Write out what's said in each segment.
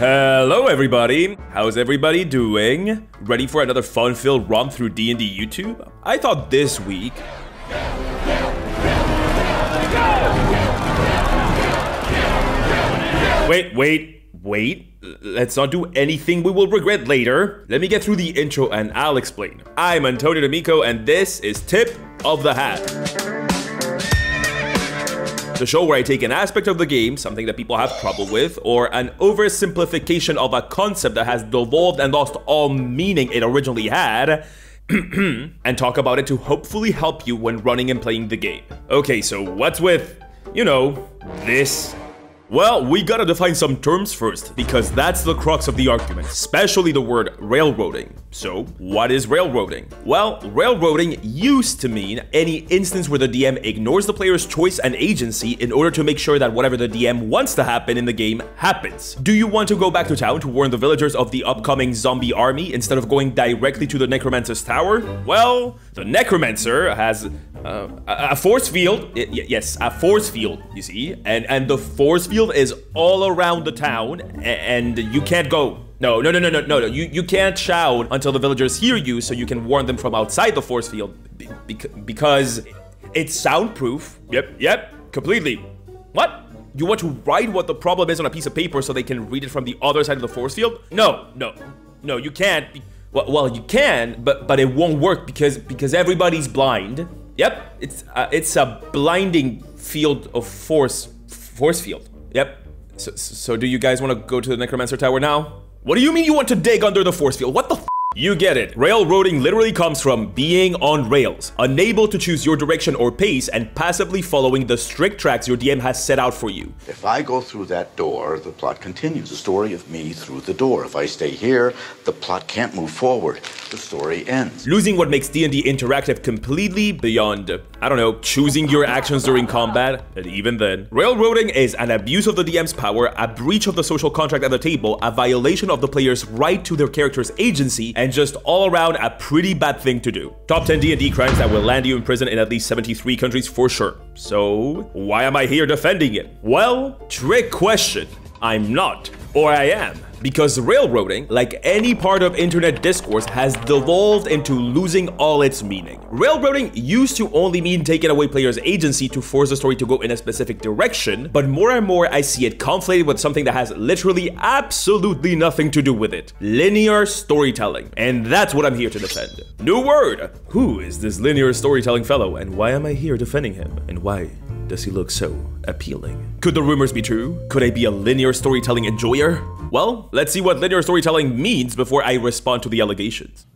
Hello everybody, how's everybody doing? Ready for another fun-filled romp through D&D YouTube? I thought this week... Wait. Let's not do anything we will regret later. Let me get through the intro and I'll explain. I'm Antonio D'Amico and this is Tip of the Hat. The show where I take an aspect of the game, something that people have trouble with, or an oversimplification of a concept that has devolved and lost all meaning it originally had, and talk about it to hopefully help you when running and playing the game. Okay, so what's with, you know, this? Well, we gotta define some terms first, because that's the crux of the argument, especially the word railroading. So, what is railroading? Well, railroading used to mean any instance where the DM ignores the player's choice and agency in order to make sure that whatever the DM wants to happen in the game happens. Do you want to go back to town to warn the villagers of the upcoming zombie army instead of going directly to the Necromancer's tower? Well, the Necromancer has a force field. Yes, a force field, you see, and the force field is all around the town, and you can't go. No, you can't shout until the villagers hear you so you can warn them from outside the force field, because it's soundproof. Yep, completely. What? You want to write what the problem is on a piece of paper so they can read it from the other side of the force field? No, you can't. Well, you can, but it won't work because everybody's blind. Yep, it's a blinding field of force field. Yep. So do you guys want to go to the Necromancer Tower now? What do you mean you want to dig under the force field? What the f? You get it. Railroading literally comes from being on rails, unable to choose your direction or pace, and passively following the strict tracks your DM has set out for you. If I go through that door, the plot continues. The story of me through the door. If I stay here, the plot can't move forward. The story ends. Losing what makes D&D interactive completely beyond, I don't know, choosing your actions during combat, and even then. Railroading is an abuse of the DM's power, a breach of the social contract at the table, a violation of the player's right to their character's agency, and just all around a pretty bad thing to do. Top 10 D&D crimes that will land you in prison in at least 73 countries for sure. So, why am I here defending it? Well, trick question. I'm not, or I am. Because railroading, like any part of internet discourse, has devolved into losing all its meaning. Railroading used to only mean taking away players' agency to force the story to go in a specific direction, but more and more I see it conflated with something that has literally absolutely nothing to do with it. Linear storytelling. And that's what I'm here to defend. New word! Who is this linear storytelling fellow, and why am I here defending him? And why does he look so appealing? Could the rumors be true? Could I be a linear storytelling enjoyer? Well, let's see what linear storytelling means before I respond to the allegations.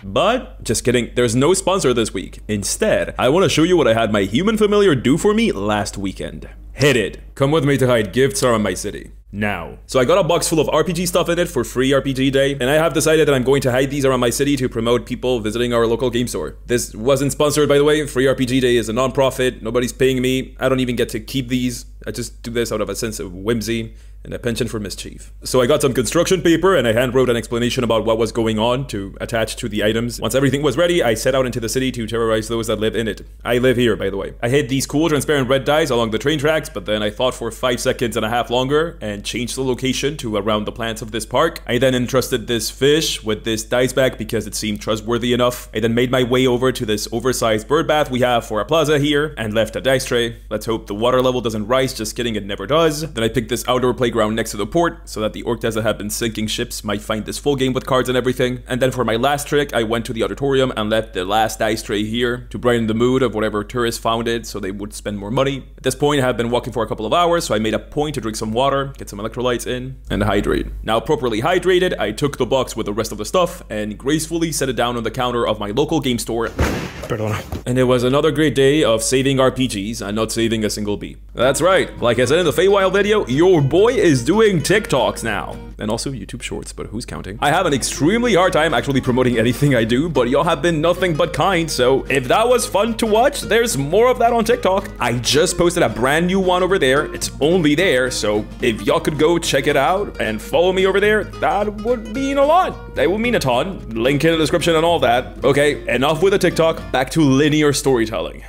But, just kidding, there's no sponsor this week. Instead, I want to show you what I had my human familiar do for me last weekend. Hit it. Come with me to hide gifts around my city. Now. So I got a box full of RPG stuff in it for free RPG day, and I have decided that I'm going to hide these around my city to promote people visiting our local game store. This wasn't sponsored, by the way. Free RPG day is a non-profit. Nobody's paying me. I don't even get to keep these. I just do this out of a sense of whimsy and a penchant for mischief. So I got some construction paper and I hand wrote an explanation about what was going on to attach to the items. Once everything was ready, I set out into the city to terrorize those that live in it. I live here, by the way. I hid these cool transparent red dyes along the train tracks, but then I thought for 5 seconds and a half longer and changed the location to around the plants of this park. I then entrusted this fish with this dice bag because it seemed trustworthy enough. I then made my way over to this oversized bird bath we have for a plaza here and left a dice tray. Let's hope the water level doesn't rise, just kidding, it never does. Then I picked this outdoor playground next to the port so that the orcs that have been sinking ships might find this full game with cards and everything. And then for my last trick, I went to the auditorium and left the last dice tray here to brighten the mood of whatever tourists found it so they would spend more money. At this point, I have been walking for a couple of hours, so I made a point to drink some water, get some electrolytes in, and hydrate. Now properly hydrated, I took the box with the rest of the stuff and gracefully set it down on the counter of my local game store. Perdona. And it was another great day of saving RPGs and not saving a single bee. That's right, like I said in the Feywild video, your boy is doing TikToks now. And also YouTube Shorts, but who's counting? I have an extremely hard time actually promoting anything I do, but y'all have been nothing but kind, so if that was fun to watch, there's more of that on TikTok. I just posted a brand new one over there. It's only there, so if y'all could go check it out and follow me over there, that would mean a lot. That would mean a ton. Link in the description and all that. Okay, enough with the TikTok, back to linear storytelling.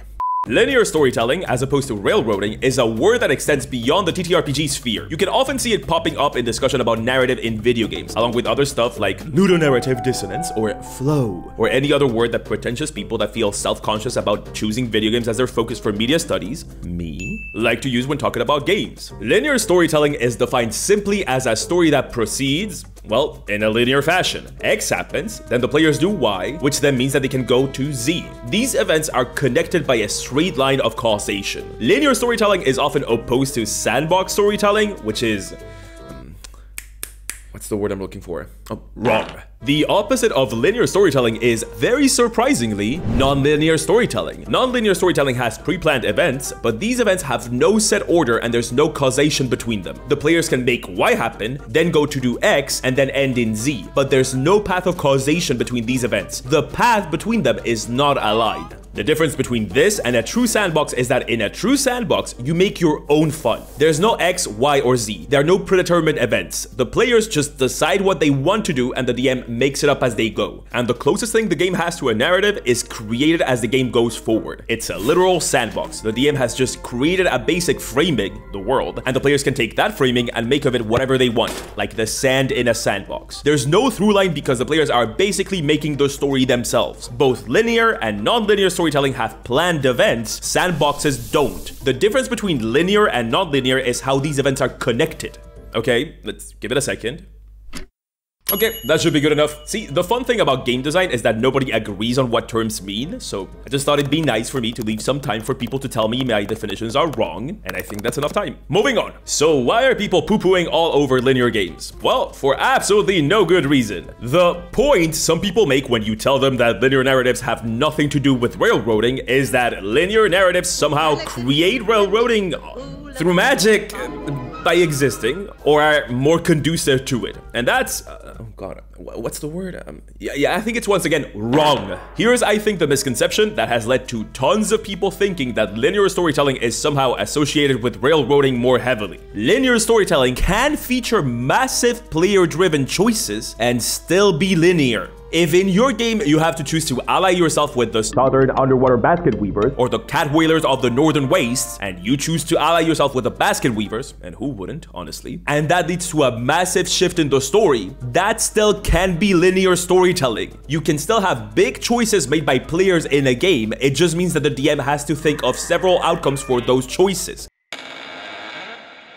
Linear storytelling, as opposed to railroading, is a word that extends beyond the TTRPG sphere. You can often see it popping up in discussion about narrative in video games, along with other stuff like ludonarrative dissonance or flow, or any other word that pretentious people that feel self-conscious about choosing video games as their focus for media studies, me, like to use when talking about games. Linear storytelling is defined simply as a story that proceeds, well, in a linear fashion. X happens, then the players do Y, which then means that they can go to Z. These events are connected by a straight line of causation. Linear storytelling is often opposed to sandbox storytelling, which is... what's the word I'm looking for? Oh, wrong. The opposite of linear storytelling is, very surprisingly, non-linear storytelling. Non-linear storytelling has pre-planned events, but these events have no set order and there's no causation between them. The players can make Y happen, then go to do X, and then end in Z, but there's no path of causation between these events. The path between them is not aligned. The difference between this and a true sandbox is that in a true sandbox, you make your own fun. There's no X, Y, or Z. There are no predetermined events. The players just decide what they want to do and the DM makes it up as they go. And the closest thing the game has to a narrative is created as the game goes forward. It's a literal sandbox. The DM has just created a basic framing, the world, and the players can take that framing and make of it whatever they want, like the sand in a sandbox. There's no through line because the players are basically making the story themselves. Both linear and non-linear storytelling have planned events, sandboxes don't. The difference between linear and non-linear is how these events are connected. Okay, let's give it a second. Okay, that should be good enough. See, the fun thing about game design is that nobody agrees on what terms mean, so I just thought it'd be nice for me to leave some time for people to tell me my definitions are wrong, and I think that's enough time. Moving on. So why are people poo-pooing all over linear games? Well, for absolutely no good reason. The point some people make when you tell them that linear narratives have nothing to do with railroading is that linear narratives somehow create railroading through magic by existing, or are more conducive to it. And that's, oh god, what's the word? Yeah, I think it's once again wrong. Here's, I think, the misconception that has led to tons of people thinking that linear storytelling is somehow associated with railroading more heavily. Linear storytelling can feature massive player-driven choices and still be linear. If in your game you have to choose to ally yourself with the Southern Underwater Basket Weavers or the Cat Whalers of the Northern Wastes, and you choose to ally yourself with the Basket Weavers, and who wouldn't, honestly, and that leads to a massive shift in the story, that still can be linear storytelling. You can still have big choices made by players in a game, it just means that the DM has to think of several outcomes for those choices.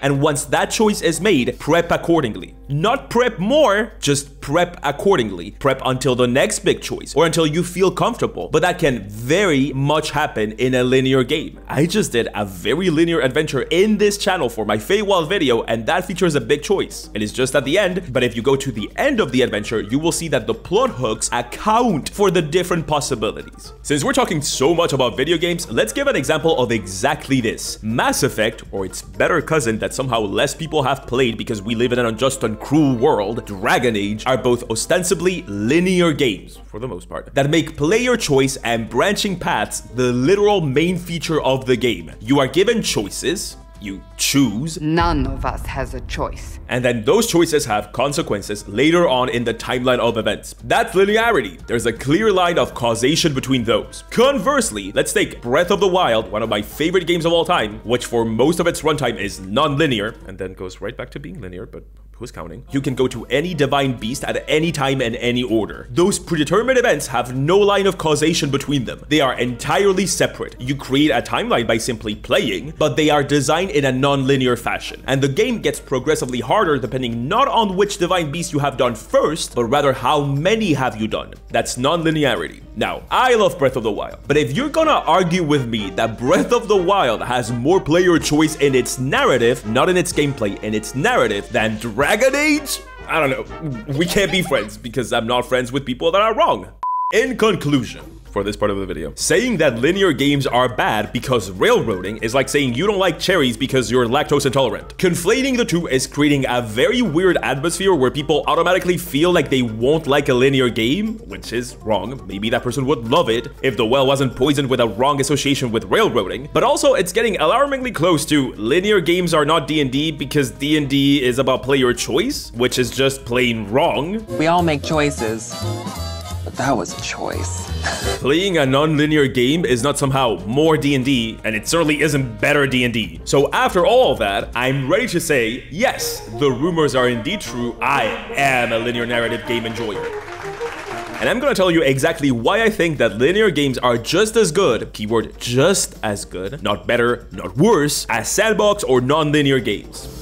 And once that choice is made, prep accordingly. Not prep more, just prep accordingly. Prep until the next big choice, or until you feel comfortable. But that can very much happen in a linear game. I just did a very linear adventure in this channel for my Feywild video, and that features a big choice. It is just at the end, but if you go to the end of the adventure, you will see that the plot hooks account for the different possibilities. Since we're talking so much about video games, let's give an example of exactly this. Mass Effect, or its better cousin that somehow less people have played because we live in an unjust and cruel world, Dragon Age, are both ostensibly linear games, for the most part, that make player choice and branching paths the literal main feature of the game. You are given choices, you choose. None of us has a choice. And then those choices have consequences later on in the timeline of events. That's linearity. There's a clear line of causation between those. Conversely, let's take Breath of the Wild, one of my favorite games of all time, which for most of its runtime is non-linear, and then goes right back to being linear, but who's counting? You can go to any divine beast at any time and any order. Those predetermined events have no line of causation between them. They are entirely separate. You create a timeline by simply playing, but they are designed in a non-linear fashion. And the game gets progressively harder depending not on which divine beast you have done first, but rather how many have you done. That's non-linearity. Now, I love Breath of the Wild, but if you're gonna argue with me that Breath of the Wild has more player choice in its narrative, not in its gameplay, in its narrative, than Dragon Age? I don't know. We can't be friends because I'm not friends with people that are wrong. In conclusion, for this part of the video, saying that linear games are bad because railroading is like saying you don't like cherries because you're lactose intolerant. Conflating the two is creating a very weird atmosphere where people automatically feel like they won't like a linear game, which is wrong. Maybe that person would love it if the well wasn't poisoned with a wrong association with railroading. But also, it's getting alarmingly close to linear games are not D&D because D&D is about player choice, which is just plain wrong. We all make choices, but that was a choice. Playing a non-linear game is not somehow more D&D, and it certainly isn't better D&D. So after all of that, I'm ready to say, yes, the rumors are indeed true. I am a linear narrative game enjoyer. And I'm gonna tell you exactly why I think that linear games are just as good, keyword just as good, not better, not worse, as sandbox or non-linear games.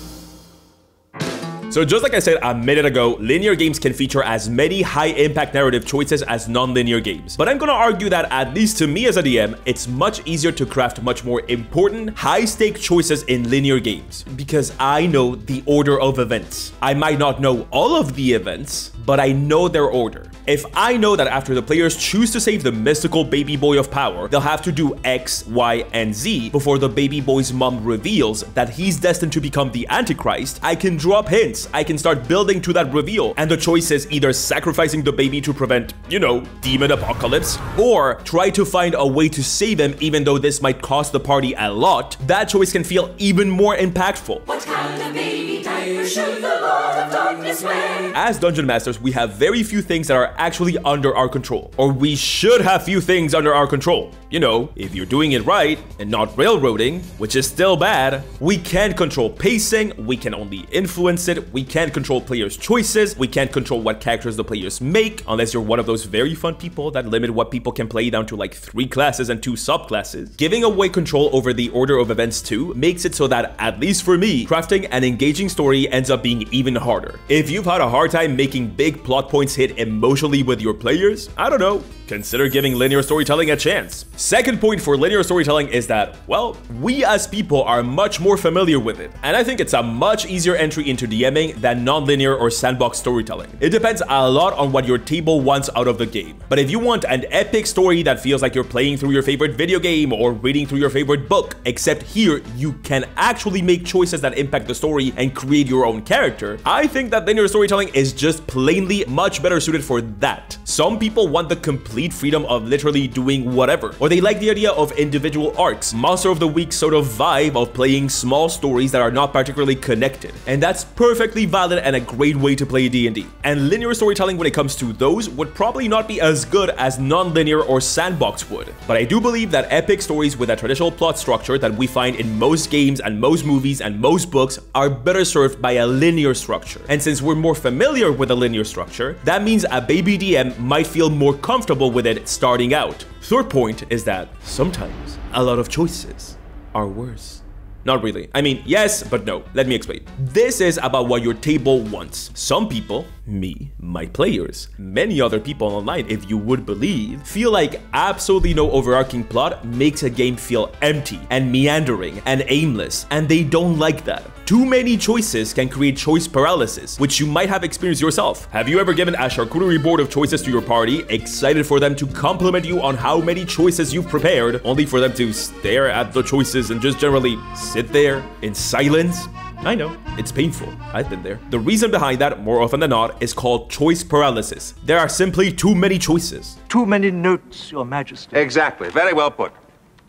So just like I said a minute ago, linear games can feature as many high-impact narrative choices as non-linear games. But I'm gonna argue that, at least to me as a DM, it's much easier to craft much more important, high-stake choices in linear games. Because I know the order of events. I might not know all of the events, but I know their order. If I know that after the players choose to save the mystical baby boy of power, they'll have to do X, Y, and Z before the baby boy's mom reveals that he's destined to become the Antichrist, I can drop hints, I can start building to that reveal, and the choice is either sacrificing the baby to prevent, you know, demon apocalypse, or try to find a way to save him even though this might cost the party a lot. That choice can feel even more impactful. What kind of baby diaper should the Lord of Darkness wear? As Dungeon Masters, we have very few things that are actually under our control, or we should have few things under our control. You know, if you're doing it right and not railroading, which is still bad, we can't control pacing, we can only influence it, we can't control players' choices, we can't control what characters the players make, unless you're one of those very fun people that limit what people can play down to like 3 classes and 2 subclasses. Giving away control over the order of events too makes it so that, at least for me, crafting an engaging story ends up being even harder. If you've had a hard time making big plot points hit emotionally with your players, I don't know, consider giving linear storytelling a chance. Second point for linear storytelling is that, well, we as people are much more familiar with it, and I think it's a much easier entry into DMing than non-linear or sandbox storytelling. It depends a lot on what your table wants out of the game, but if you want an epic story that feels like you're playing through your favorite video game or reading through your favorite book, except here you can actually make choices that impact the story and create your own character, I think that linear storytelling is just plainly much better suited for that. Some people want the complete freedom of literally doing whatever, or they like the idea of individual arcs, Monster of the Week sort of vibe of playing small stories that are not particularly connected, and that's perfectly valid and a great way to play D&D. And linear storytelling when it comes to those would probably not be as good as non-linear or sandbox would, but I do believe that epic stories with a traditional plot structure that we find in most games and most movies and most books are better served by a linear structure. And since we're more familiar with a linear structure, that means a baby DM might feel more comfortable with it starting out. Third point is that sometimes a lot of choices are worse. Not really. I mean, yes, but no. Let me explain. This is about what your table wants. Some people, me, my players, many other people online, if you would believe, feel like absolutely no overarching plot makes a game feel empty and meandering and aimless, and they don't like that. Too many choices can create choice paralysis, which you might have experienced yourself. Have you ever given a charcuterie board of choices to your party, excited for them to compliment you on how many choices you've prepared, only for them to stare at the choices and just generally sit there in silence? I know, it's painful. I've been there. The reason behind that, more often than not, is called choice paralysis. There are simply too many choices. Too many notes, Your Majesty. Exactly. Very well put.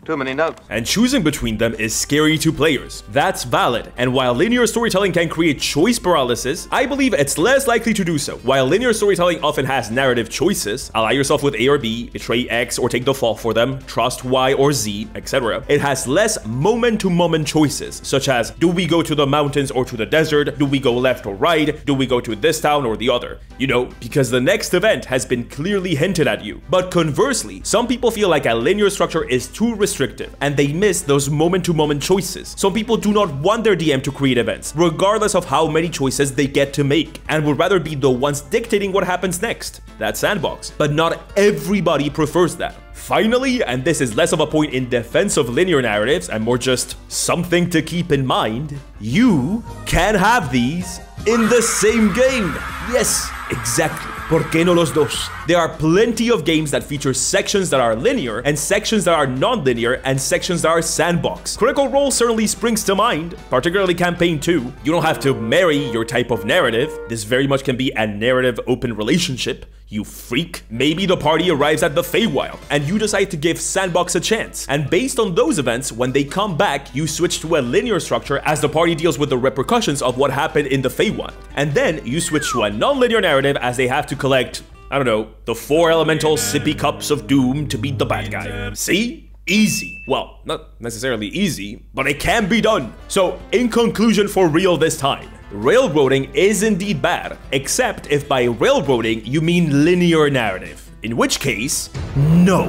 Too many notes. And choosing between them is scary to players. That's valid. And while linear storytelling can create choice paralysis, I believe it's less likely to do so. While linear storytelling often has narrative choices, ally yourself with A or B, betray X or take the fall for them, trust Y or Z, etc., it has less moment-to-moment choices, such as, do we go to the mountains or to the desert? Do we go left or right? Do we go to this town or the other? You know, because the next event has been clearly hinted at you. But conversely, some people feel like a linear structure is too restrictive, and they miss those moment-to-moment choices. Some people do not want their DM to create events, regardless of how many choices they get to make, and would rather be the ones dictating what happens next. That's sandbox. But not everybody prefers that. Finally, and this is less of a point in defense of linear narratives and more just something to keep in mind, you can have these in the same game. Yes, exactly. ¿Por qué no los dos? There are plenty of games that feature sections that are linear and sections that are non-linear and sections that are sandbox. Critical Role certainly springs to mind, particularly Campaign 2. You don't have to marry your type of narrative. This very much can be a narrative open relationship. You freak. Maybe the party arrives at the Feywild and you decide to give Sandbox a chance. And based on those events, when they come back, you switch to a linear structure as the party deals with the repercussions of what happened in the Feywild. And then you switch to a non-linear narrative as they have to collect I don't know, the 4 elemental sippy cups of doom to beat the bad guy. See? Easy. Well, not necessarily easy, but it can be done. So, in conclusion for real this time, railroading is indeed bad, except if by railroading you mean linear narrative. In which case, no.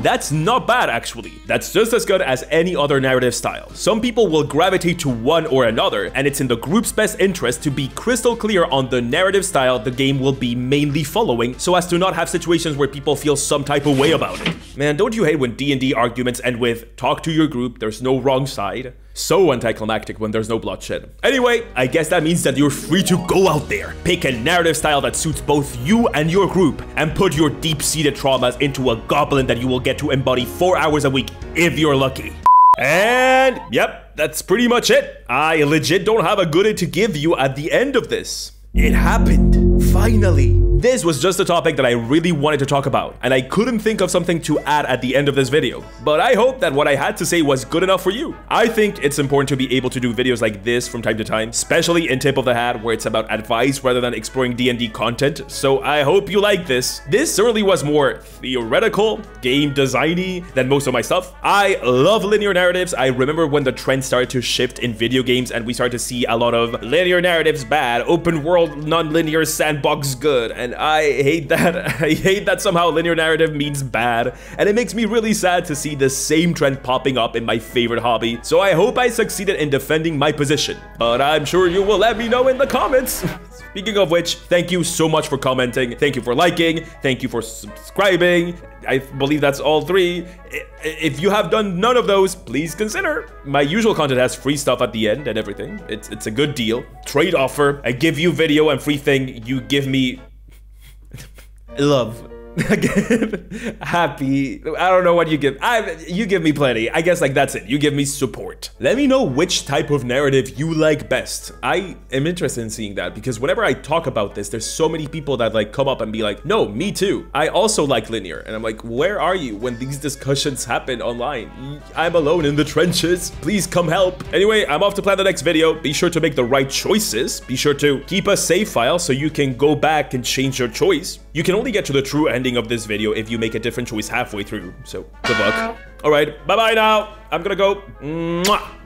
That's not bad actually. That's just as good as any other narrative style. Some people will gravitate to one or another, and it's in the group's best interest to be crystal clear on the narrative style the game will be mainly following, so as to not have situations where people feel some type of way about it. Man, don't you hate when D&D arguments end with talk to your group, there's no wrong side? So anticlimactic when there's no bloodshed. Anyway, I guess that means that you're free to go out there, pick a narrative style that suits both you and your group, and put your deep-seated traumas into a goblin that you will get to embody 4 hours a week if you're lucky. And yep, that's pretty much it. I legit don't have a goodie to give you at the end of this. It happened, finally. This was just a topic that I really wanted to talk about, and I couldn't think of something to add at the end of this video. But I hope that what I had to say was good enough for you. I think it's important to be able to do videos like this from time to time, especially in Tip of the Hat, where it's about advice rather than exploring D&D content, so I hope you like this. This certainly was more theoretical, game designy than most of my stuff. I love linear narratives. I remember when the trend started to shift in video games and we started to see a lot of linear narratives bad, open world, non-linear sandbox good, and I hate that. I hate that somehow linear narrative means bad, and it makes me really sad to see the same trend popping up in my favorite hobby. So I hope I succeeded in defending my position, but I'm sure you will let me know in the comments. Speaking of which, thank you so much for commenting, thank you for liking, thank you for subscribing. I believe that's all 3. If you have done none of those, please consider. My usual content has free stuff at the end and everything. It's a good deal. Trade offer. I give you video and free thing. You give me love. Happy. I don't know what you give. You give me plenty. I guess like that's it. You give me support. Let me know which type of narrative you like best. I am interested in seeing that because whenever I talk about this, there's so many people that like come up and be like, no, me too. I also like linear. And I'm like, where are you when these discussions happen online? I'm alone in the trenches. Please come help. Anyway, I'm off to plan the next video. Be sure to make the right choices. Be sure to keep a save file so you can go back and change your choice. You can only get to the true ending of this video if you make a different choice halfway through, so good luck. All right, bye-bye now. I'm gonna go. Mwah.